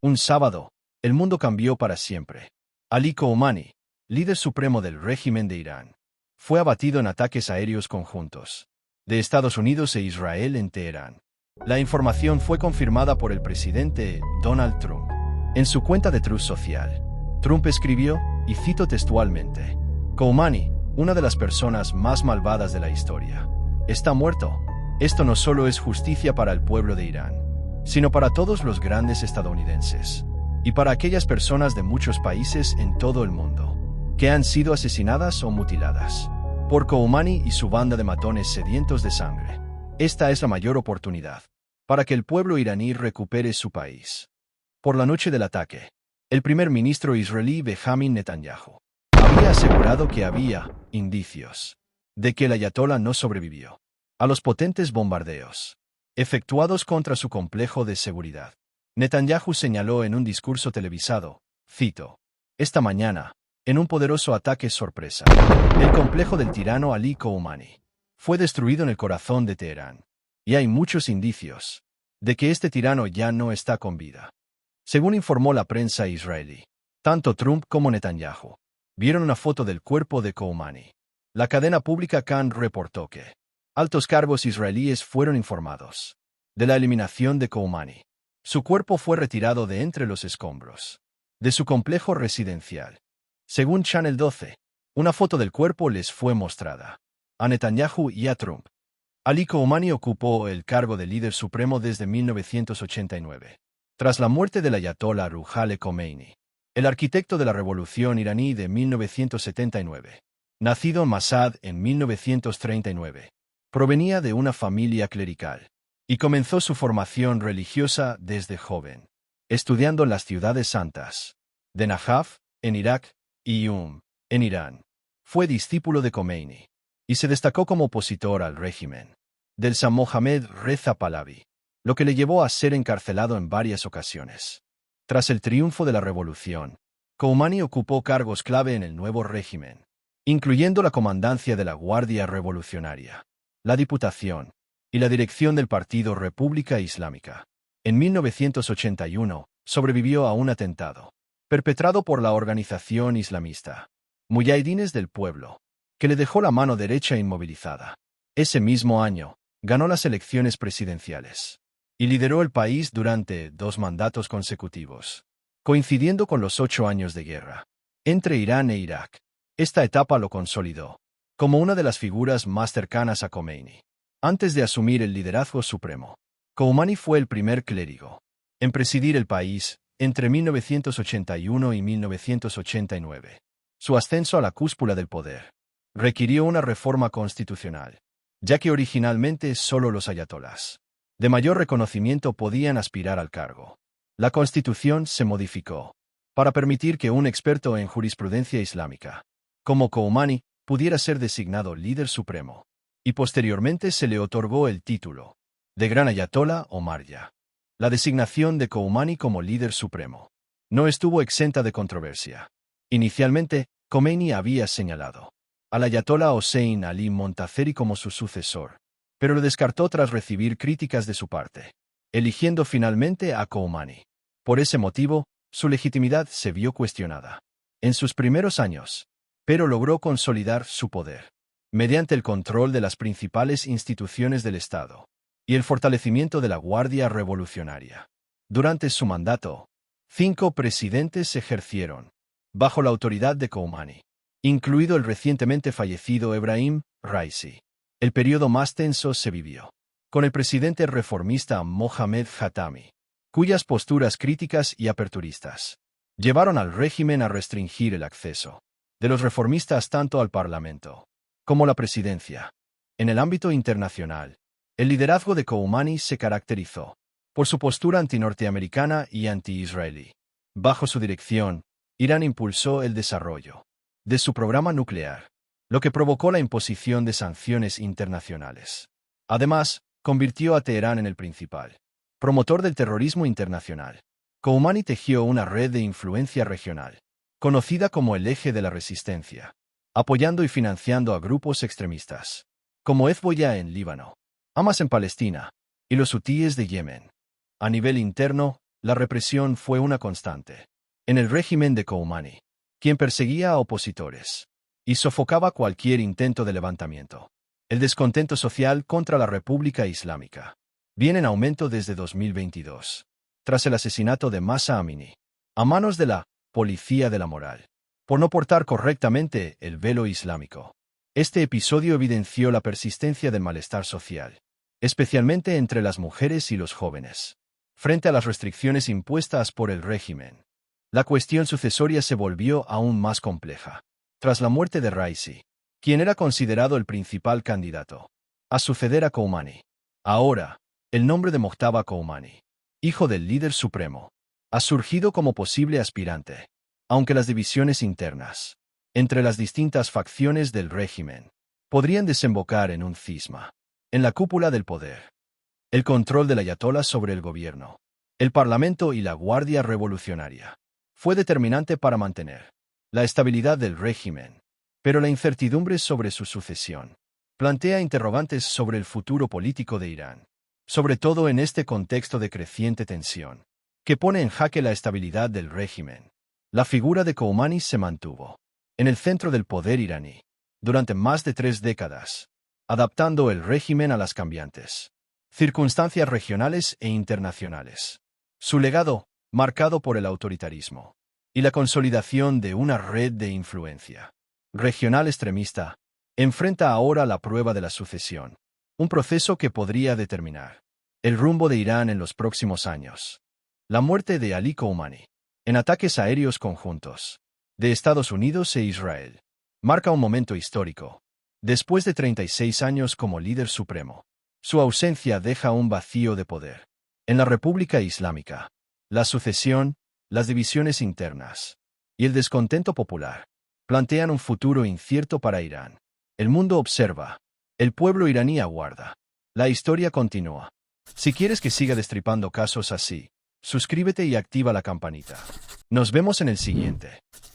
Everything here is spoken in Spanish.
Un sábado, el mundo cambió para siempre. Ali Khamenei, líder supremo del régimen de Irán, fue abatido en ataques aéreos conjuntos de Estados Unidos e Israel en Teherán. La información fue confirmada por el presidente Donald Trump. En su cuenta de Truth Social, Trump escribió, y cito textualmente: Khamenei, una de las personas más malvadas de la historia, está muerto. Esto no solo es justicia para el pueblo de Irán, sino para todos los grandes estadounidenses y para aquellas personas de muchos países en todo el mundo que han sido asesinadas o mutiladas por Khamenei y su banda de matones sedientos de sangre. Esta es la mayor oportunidad para que el pueblo iraní recupere su país. Por la noche del ataque, el primer ministro israelí Benjamin Netanyahu había asegurado que había indicios de que el ayatolá no sobrevivió a los potentes bombardeos efectuados contra su complejo de seguridad. Netanyahu señaló en un discurso televisado, cito: esta mañana, en un poderoso ataque sorpresa, el complejo del tirano Ali Khamenei fue destruido en el corazón de Teherán, y hay muchos indicios de que este tirano ya no está con vida. Según informó la prensa israelí, tanto Trump como Netanyahu vieron una foto del cuerpo de Khamenei. La cadena pública Kan reportó que altos cargos israelíes fueron informados de la eliminación de Khamenei. Su cuerpo fue retirado de entre los escombros de su complejo residencial. Según Channel 12, una foto del cuerpo les fue mostrada a Netanyahu y a Trump. Ali Khamenei ocupó el cargo de líder supremo desde 1989. Tras la muerte del ayatolá Ruhollah Khomeini, el arquitecto de la revolución iraní de 1979, nacido en Mashhad en 1939, provenía de una familia clerical y comenzó su formación religiosa desde joven, estudiando en las ciudades santas de Najaf, en Irak, y en Irán. Fue discípulo de Khomeini y se destacó como opositor al régimen del Shah Mohammad Reza Pahlavi, lo que le llevó a ser encarcelado en varias ocasiones. Tras el triunfo de la revolución, Khamenei ocupó cargos clave en el nuevo régimen, incluyendo la comandancia de la Guardia Revolucionaria, la Diputación y la dirección del Partido República Islámica. En 1981, sobrevivió a un atentado perpetrado por la organización islamista Muyahidines del Pueblo, que le dejó la mano derecha inmovilizada. Ese mismo año, ganó las elecciones presidenciales y lideró el país durante 2 mandatos consecutivos, coincidiendo con los 8 años de guerra entre Irán e Irak. Esta etapa lo consolidó como una de las figuras más cercanas a Khomeini. Antes de asumir el liderazgo supremo, Khamenei fue el primer clérigo en presidir el país entre 1981 y 1989. Su ascenso a la cúspula del poder requirió una reforma constitucional, ya que originalmente solo los ayatolás de mayor reconocimiento podían aspirar al cargo. La constitución se modificó para permitir que un experto en jurisprudencia islámica, como Khamenei, pudiera ser designado líder supremo, y posteriormente se le otorgó el título de Gran Ayatolá o Marja. La designación de Khamenei como líder supremo no estuvo exenta de controversia. Inicialmente, Khomeini había señalado al ayatolá Hossein Ali Montazeri como su sucesor, pero lo descartó tras recibir críticas de su parte, eligiendo finalmente a Khamenei. Por ese motivo, su legitimidad se vio cuestionada en sus primeros años, pero logró consolidar su poder mediante el control de las principales instituciones del Estado y el fortalecimiento de la Guardia Revolucionaria. Durante su mandato, 5 presidentes ejercieron bajo la autoridad de Khamenei, incluido el recientemente fallecido Ebrahim Raisi. El periodo más tenso se vivió con el presidente reformista Mohammad Khatami, cuyas posturas críticas y aperturistas llevaron al régimen a restringir el acceso de los reformistas tanto al Parlamento como la presidencia. En el ámbito internacional, el liderazgo de Khamenei se caracterizó por su postura antinorteamericana y anti-israelí. Bajo su dirección, Irán impulsó el desarrollo de su programa nuclear, lo que provocó la imposición de sanciones internacionales. Además, convirtió a Teherán en el principal promotor del terrorismo internacional. Khamenei tejió una red de influencia regional, conocida como el Eje de la Resistencia, apoyando y financiando a grupos extremistas, como Hezbollah en Líbano, Hamas en Palestina, y los hutíes de Yemen. A nivel interno, la represión fue una constante. En el régimen de Khomeini, quien perseguía a opositores y sofocaba cualquier intento de levantamiento. El descontento social contra la República Islámica viene en aumento desde 2022, tras el asesinato de Mahsa Amini, a manos de la Policía de la Moral, por no portar correctamente el velo islámico. Este episodio evidenció la persistencia del malestar social, especialmente entre las mujeres y los jóvenes, frente a las restricciones impuestas por el régimen. La cuestión sucesoria se volvió aún más compleja. Tras la muerte de Raisi, quien era considerado el principal candidato a suceder a Khomeini, ahora, el nombre de Mojtaba Khomeini, hijo del líder supremo, ha surgido como posible aspirante, aunque las divisiones internas entre las distintas facciones del régimen podrían desembocar en un cisma en la cúpula del poder. El control del ayatolá sobre el gobierno, el parlamento y la Guardia Revolucionaria fue determinante para mantener la estabilidad del régimen, pero la incertidumbre sobre su sucesión plantea interrogantes sobre el futuro político de Irán, sobre todo en este contexto de creciente tensión, que pone en jaque la estabilidad del régimen. La figura de Khomeini se mantuvo en el centro del poder iraní durante más de 3 décadas, adaptando el régimen a las cambiantes circunstancias regionales e internacionales. Su legado, marcado por el autoritarismo y la consolidación de una red de influencia regional extremista, enfrenta ahora la prueba de la sucesión, un proceso que podría determinar el rumbo de Irán en los próximos años. La muerte de Ali Khomeini, en ataques aéreos conjuntos de Estados Unidos e Israel, marca un momento histórico. Después de 36 años como líder supremo, su ausencia deja un vacío de poder en la República Islámica. La sucesión, las divisiones internas y el descontento popular plantean un futuro incierto para Irán. El mundo observa, el pueblo iraní aguarda. La historia continúa. Si quieres que siga destripando casos así, suscríbete y activa la campanita. Nos vemos en el siguiente.